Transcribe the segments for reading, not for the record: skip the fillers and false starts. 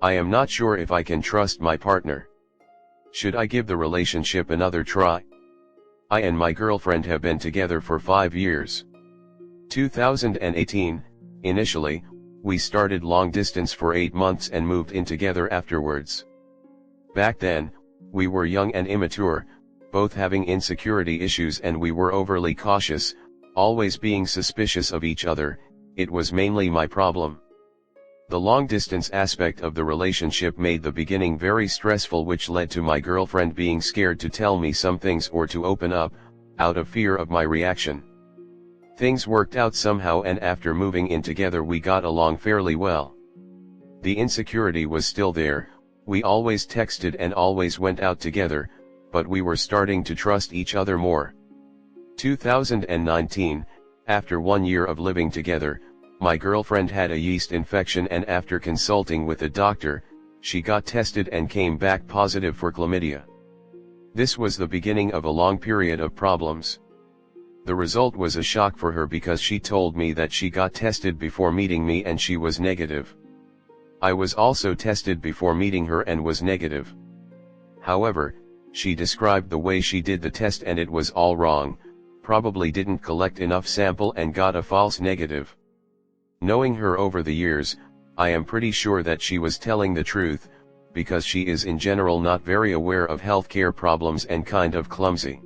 I am not sure if I can trust my partner. Should I give the relationship another try? I and my girlfriend have been together for 5 years. 2018, initially, we started long distance for 8 months and moved in together afterwards. Back then, we were young and immature, both having insecurity issues, and we were overly cautious, always being suspicious of each other. It was mainly my problem. The long distance aspect of the relationship made the beginning very stressful, which led to my girlfriend being scared to tell me some things or to open up, out of fear of my reaction. Things worked out somehow, and after moving in together we got along fairly well. The insecurity was still there, we always texted and always went out together, but we were starting to trust each other more. 2019, after 1 year of living together, my girlfriend had a yeast infection, and after consulting with a doctor, she got tested and came back positive for chlamydia. This was the beginning of a long period of problems. The result was a shock for her because she told me that she got tested before meeting me and she was negative. I was also tested before meeting her and was negative. However, she described the way she did the test and it was all wrong, probably didn't collect enough sample and got a false negative. Knowing her over the years, I am pretty sure that she was telling the truth, because she is in general not very aware of healthcare problems and kind of clumsy.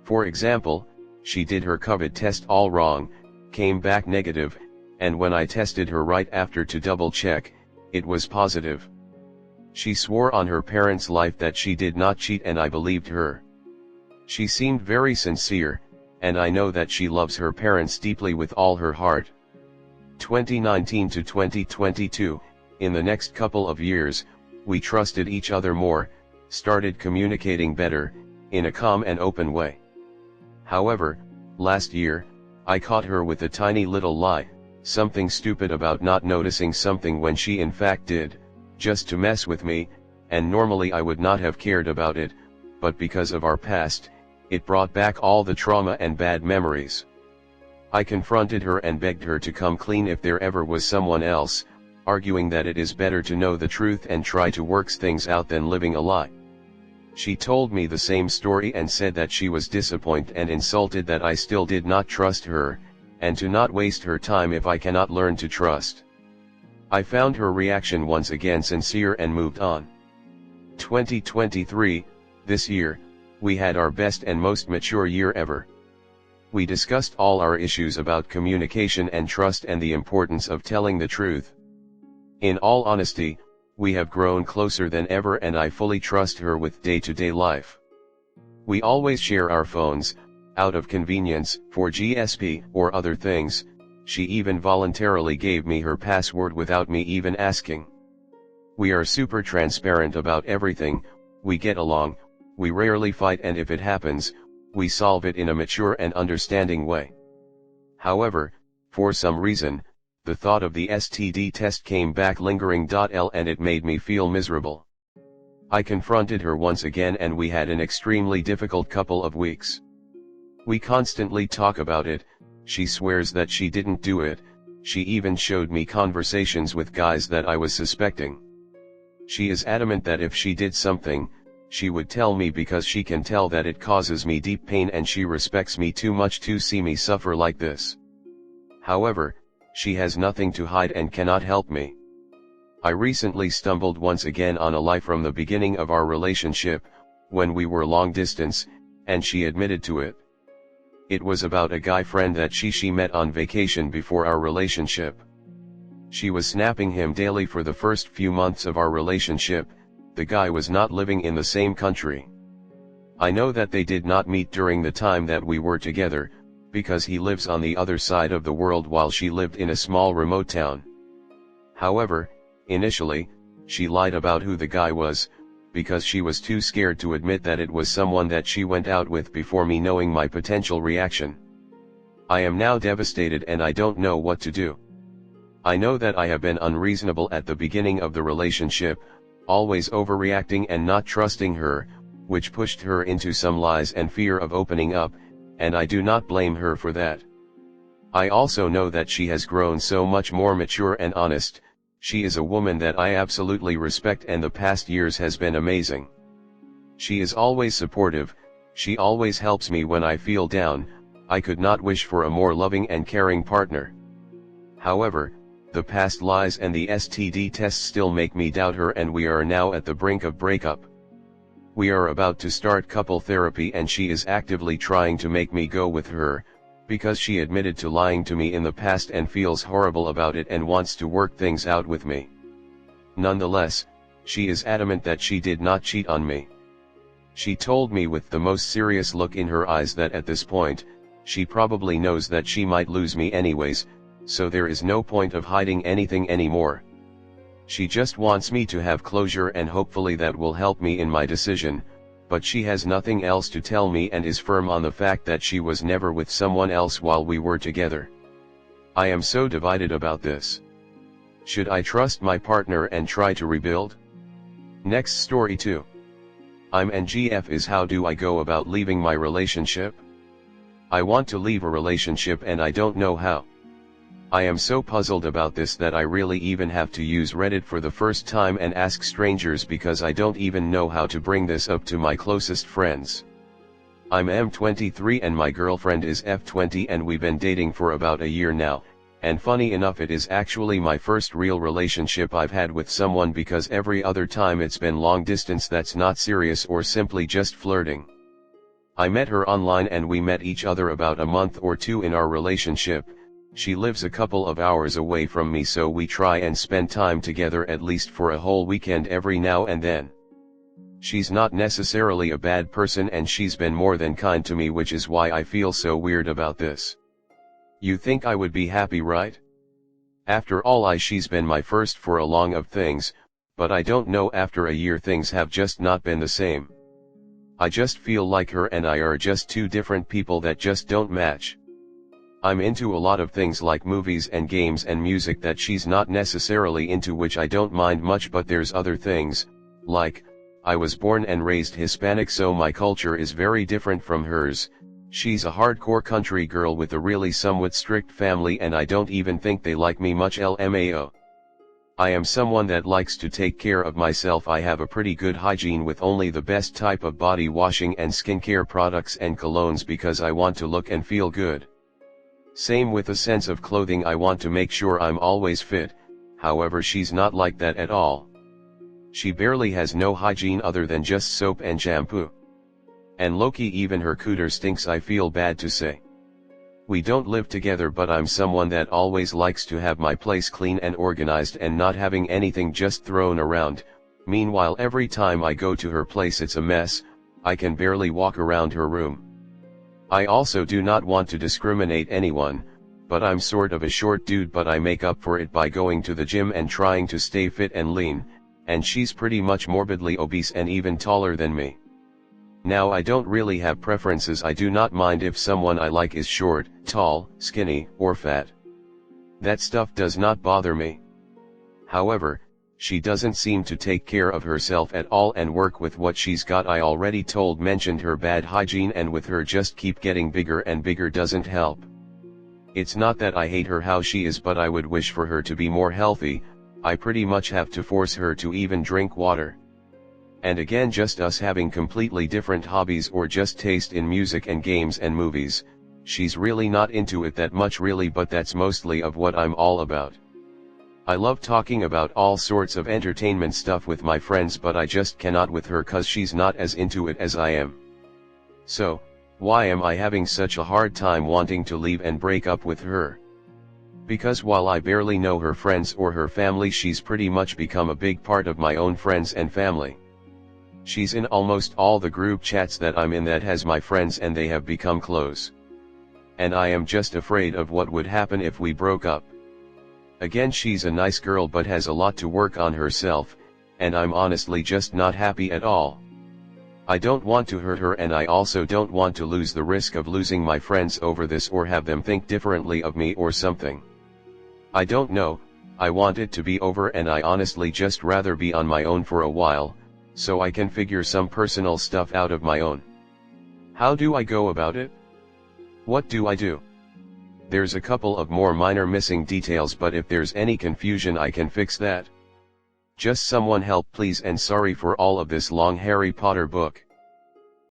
For example, she did her COVID test all wrong, came back negative, and when I tested her right after to double check, it was positive. She swore on her parents' life that she did not cheat, and I believed her. She seemed very sincere, and I know that she loves her parents deeply with all her heart. 2019 to 2022, in the next couple of years, we trusted each other more, started communicating better, in a calm and open way. However, last year, I caught her with a tiny little lie, something stupid about not noticing something when she in fact did, just to mess with me, and normally I would not have cared about it, but because of our past, it brought back all the trauma and bad memories. I confronted her and begged her to come clean if there ever was someone else, arguing that it is better to know the truth and try to work things out than living a lie. She told me the same story and said that she was disappointed and insulted that I still did not trust her, and to not waste her time if I cannot learn to trust. I found her reaction once again sincere and moved on. 2023, this year, we had our best and most mature year ever. We discussed all our issues about communication and trust and the importance of telling the truth. In all honesty, we have grown closer than ever, and I fully trust her with day-to-day life. We always share our phones, out of convenience, for GSP or other things. She even voluntarily gave me her password without me even asking. We are super transparent about everything, we get along, we rarely fight, and if it happens, we solve it in a mature and understanding way. However, for some reason, the thought of the STD test came back lingering. And it made me feel miserable. I confronted her once again and we had an extremely difficult couple of weeks. We constantly talk about it. She swears that she didn't do it, she even showed me conversations with guys that I was suspecting. She is adamant that if she did something, she would tell me because she can tell that it causes me deep pain and she respects me too much to see me suffer like this. However, she has nothing to hide and cannot help me. I recently stumbled once again on a lie from the beginning of our relationship, when we were long distance, and she admitted to it. It was about a guy friend that she met on vacation before our relationship. She was snapping him daily for the first few months of our relationship. The guy was not living in the same country. I know that they did not meet during the time that we were together, because he lives on the other side of the world while she lived in a small remote town. However, initially, she lied about who the guy was, because she was too scared to admit that it was someone that she went out with before me knowing my potential reaction. I am now devastated and I don't know what to do. I know that I have been unreasonable at the beginning of the relationship, always overreacting and not trusting her, which pushed her into some lies and fear of opening up, and I do not blame her for that. I also know that she has grown so much more mature and honest, She is a woman that I absolutely respect and the past years has been amazing. She is always supportive, she always helps me when I feel down. I could not wish for a more loving and caring partner. However, the past lies and the STD tests still make me doubt her, and we are now at the brink of breakup. We are about to start couple therapy and she is actively trying to make me go with her, because she admitted to lying to me in the past and feels horrible about it and wants to work things out with me. Nonetheless, she is adamant that she did not cheat on me. She told me with the most serious look in her eyes that at this point, she probably knows that she might lose me anyways, so there is no point of hiding anything anymore. She just wants me to have closure and hopefully that will help me in my decision, but she has nothing else to tell me and is firm on the fact that she was never with someone else while we were together. I am so divided about this. Should I trust my partner and try to rebuild? Next story 2. I'm NGF is how do I go about leaving my relationship? I want to leave a relationship and I don't know how. I am so puzzled about this that I really even have to use Reddit for the first time and ask strangers because I don't even know how to bring this up to my closest friends. I'm M23 and my girlfriend is F20 and we've been dating for about a year now, and funny enough it is actually my first real relationship I've had with someone because every other time it's been long distance that's not serious or simply just flirting. I met her online and we met each other about a month or two in our relationship. She lives a couple of hours away from me so we try and spend time together at least for a whole weekend every now and then. She's not necessarily a bad person and she's been more than kind to me, which is why I feel so weird about this. You think I would be happy, right? After all, she's been my first for a long of things, but I don't know, after a year things have just not been the same. I just feel like her and I are just two different people that just don't match. I'm into a lot of things like movies and games and music that she's not necessarily into, which I don't mind much, but there's other things, like, I was born and raised Hispanic so my culture is very different from hers. She's a hardcore country girl with a really somewhat strict family and I don't even think they like me much, LMAO. I am someone that likes to take care of myself. I have a pretty good hygiene with only the best type of body washing and skincare products and colognes because I want to look and feel good. Same with a sense of clothing, I want to make sure I'm always fit, however she's not like that at all. She barely has no hygiene other than just soap and shampoo. And low-key even her cooter stinks, I feel bad to say. We don't live together but I'm someone that always likes to have my place clean and organized and not having anything just thrown around. Meanwhile every time I go to her place it's a mess, I can barely walk around her room. I also do not want to discriminate anyone, but I'm sort of a short dude, but I make up for it by going to the gym and trying to stay fit and lean, and she's pretty much morbidly obese and even taller than me. Now I don't really have preferences, I do not mind if someone I like is short, tall, skinny, or fat. That stuff does not bother me. However, she doesn't seem to take care of herself at all and work with what she's got. I already mentioned her bad hygiene, and with her just keep getting bigger and bigger doesn't help. It's not that I hate her how she is, but I would wish for her to be more healthy. I pretty much have to force her to even drink water. And again, just us having completely different hobbies or just taste in music and games and movies. She's really not into it that much really, but that's mostly of what I'm all about. I love talking about all sorts of entertainment stuff with my friends, but I just cannot with her cause she's not as into it as I am. So, why am I having such a hard time wanting to leave and break up with her? Because while I barely know her friends or her family, she's pretty much become a big part of my own friends and family. She's in almost all the group chats that I'm in that has my friends and they have become close. And I am just afraid of what would happen if we broke up. Again, she's a nice girl but has a lot to work on herself, and I'm honestly just not happy at all. I don't want to hurt her, and I also don't want to lose the risk of losing my friends over this or have them think differently of me or something. I don't know, I want it to be over, and I honestly just rather be on my own for a while, so I can figure some personal stuff out of my own. How do I go about it? What do I do? There's a couple of more minor missing details, but if there's any confusion I can fix that. Just someone help please, and sorry for all of this long Harry Potter book.